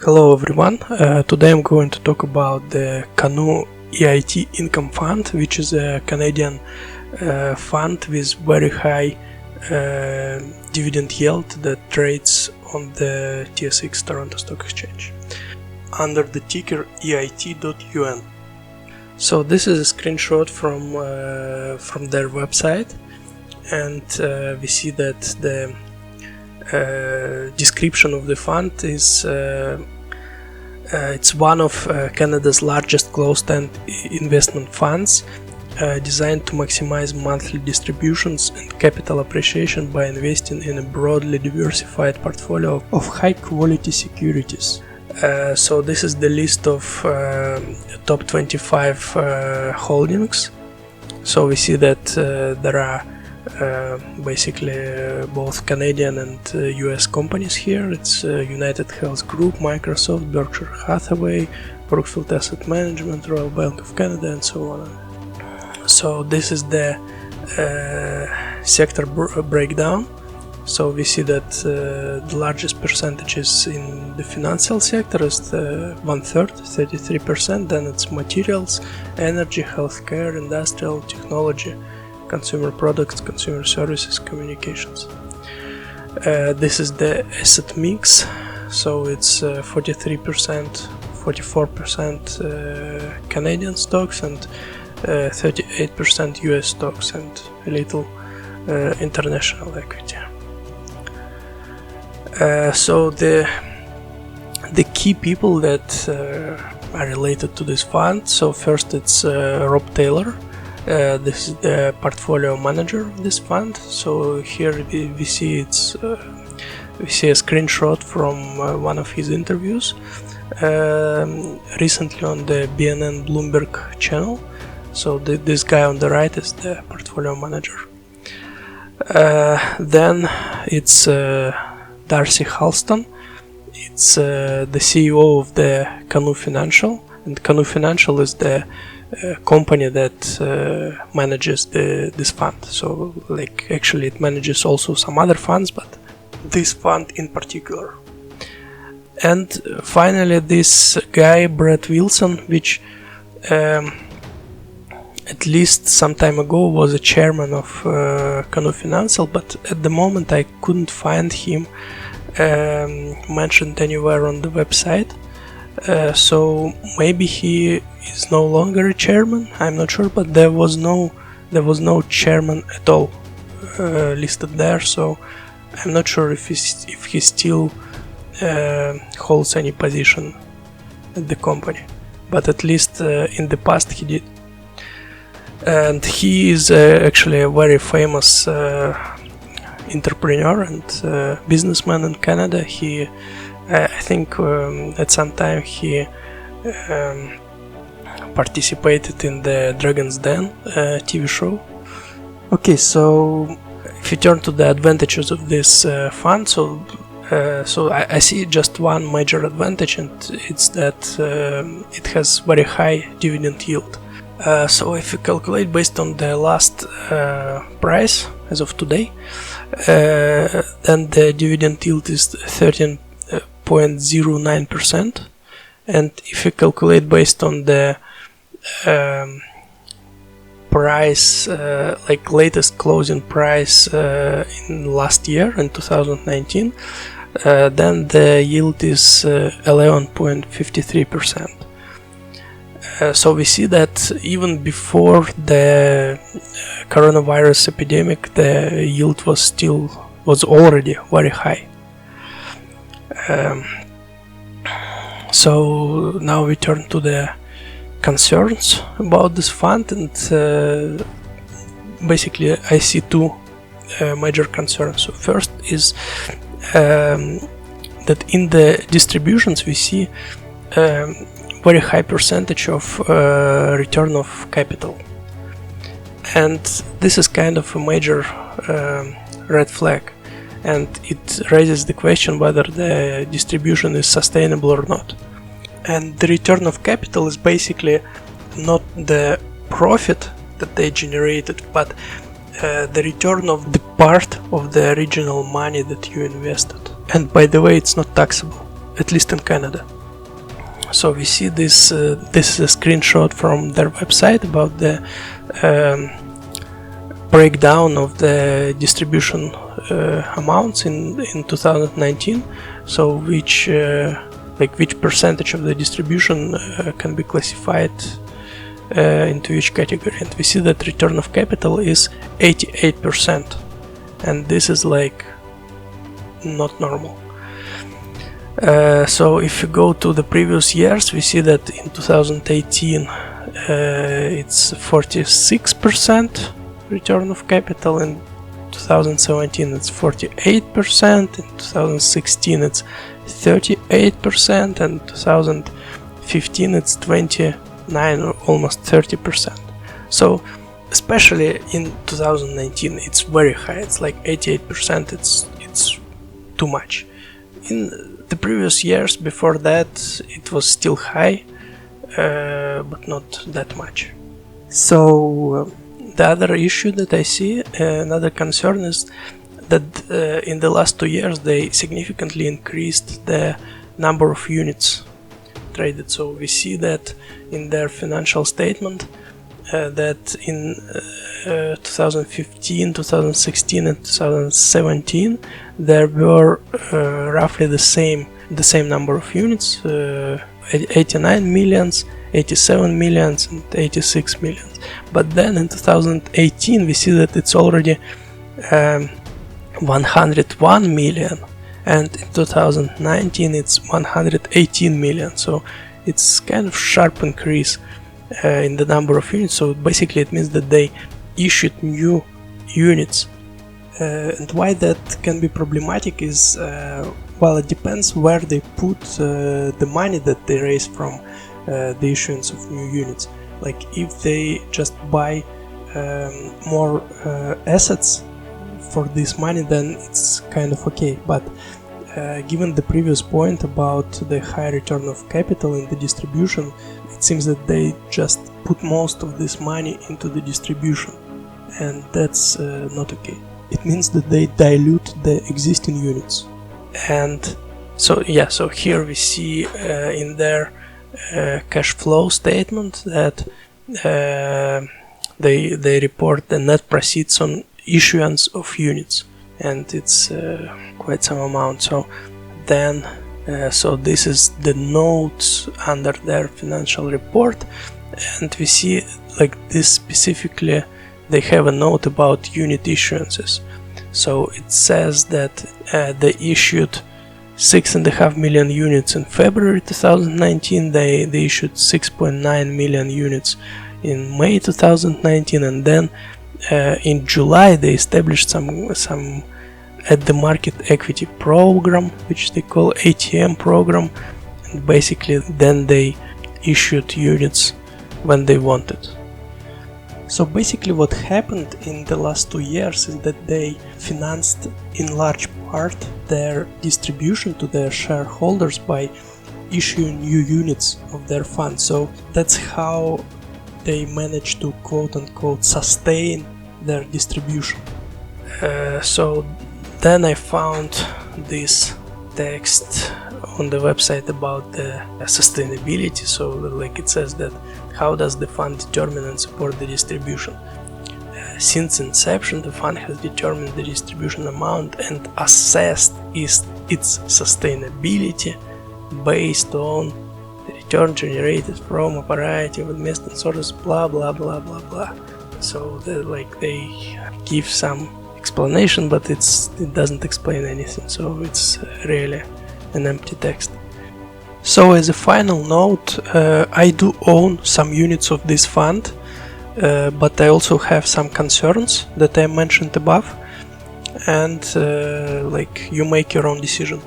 Hello everyone, today I'm going to talk about the Canoe EIT Income Fund, which is a Canadian fund with very high dividend yield that trades on the TSX Toronto Stock Exchange under the ticker EIT.UN. So this is a screenshot from their website, and we see that the description of the fund is it's one of Canada's largest closed-end investment funds, designed to maximize monthly distributions and capital appreciation by investing in a broadly diversified portfolio of high-quality securities. So this is the list of top 25 holdings. So we see that there are basically both Canadian and US companies here. It's United Health Group, Microsoft, Berkshire Hathaway, Brookfield Asset Management, Royal Bank of Canada, and so on. So this is the sector breakdown. So we see that the largest percentages in the financial sector is 1/3, 33%. Then it's materials, energy, healthcare, industrial, technology, consumer products, consumer services, communications. This is the asset mix, so it's 43%, 44% Canadian stocks and 38% US stocks and a little international equity. So the key people that are related to this fund. So first it's Rob Taylor. This is the portfolio manager of this fund. So here we see a screenshot from one of his interviews recently on the BNN Bloomberg channel. So this guy on the right is the portfolio manager. Then it's Darcy Halston. It's the CEO of the Canoe Financial, and Canoe Financial is the company that manages this fund. So like actually it manages also some other funds, but this fund in particular. And finally this guy Brett Wilson, which at least some time ago was a chairman of Canoe Financial, but at the moment I couldn't find him mentioned anywhere on the website. So maybe he is no longer a chairman, I'm not sure, but there was no chairman at all listed there, so I'm not sure if he still holds any position at the company, but at least in the past he did. And he is actually a very famous entrepreneur and businessman in Canada. I think at some time he participated in the Dragon's Den TV show. Okay, so if you turn to the advantages of this fund, so I see just one major advantage, and it's that it has very high dividend yield. So if you calculate based on the last price as of today, then the dividend yield is 13.09%, and if you calculate based on the price, like latest closing price in last year in 2019, then the yield is 11.53%. So we see that even before the coronavirus epidemic, the yield was already very high. So now we turn to the concerns about this fund, and basically I see two major concerns. So first is that in the distributions we see very high percentage of return of capital, and this is kind of a major red flag, and it raises the question whether the distribution is sustainable or not. And the return of capital is basically not the profit that they generated, but the return of the part of the original money that you invested. And by the way, it's not taxable. at least in Canada. So we see this. This is a screenshot from their website about the breakdown of the distribution amounts in 2019. So which percentage of the distribution can be classified into each category, and we see that return of capital is 88%, and this is like not normal. So if you go to the previous years, we see that in 2018 it's 46% return of capital, in 2017 it's 48%, in 2016 it's 38%, and 2015 it's 29 or almost 30%. So especially in 2019 it's very high, it's like 88%, it's too much. In the previous years before that it was still high, but not that much. So the other issue that I see, another concern, is that in the last 2 years they significantly increased the number of units traded. So we see that in their financial statement that in 2015, 2016 and 2017 there were roughly the same number of units, 89 millions, 87 millions and 86 millions. But then in 2018 we see that it's already 101 million, and in 2019 it's 118 million. So it's kind of sharp increase in the number of units. So basically it means that they issued new units, and why that can be problematic is well, it depends where they put the money that they raise from the issuance of new units. Like if they just buy more assets for this money, then it's kind of okay. But given the previous point about the high return of capital in the distribution, it seems that they just put most of this money into the distribution, and that's not okay. It means that they dilute the existing units. And so yeah, so here we see in their cash flow statement that they report the net proceeds on issuance of units, and it's quite some amount. So then so this is the notes under their financial report, and we see like this specifically they have a note about unit issuances. So it says that they issued 6.5 million units in February 2019, they issued 6.9 million units in May 2019, and then in July they established some at the market equity program, which they call ATM program, and basically then they issued units when they wanted. So basically what happened in the last 2 years is that they financed in large part their distribution to their shareholders by issuing new units of their fund. So that's how they managed to quote-unquote sustain their distribution. So then I found this text on the website about the sustainability. So like it says that how does the fund determine and support the distribution? Since inception, the fund has determined the distribution amount and assessed its sustainability based on the return generated from a variety of investment sources, blah blah blah blah blah. So they give some explanation, but it doesn't explain anything, so it's really an empty text. So as a final note, I do own some units of this fund, but I also have some concerns that I mentioned above, and like you make your own decision.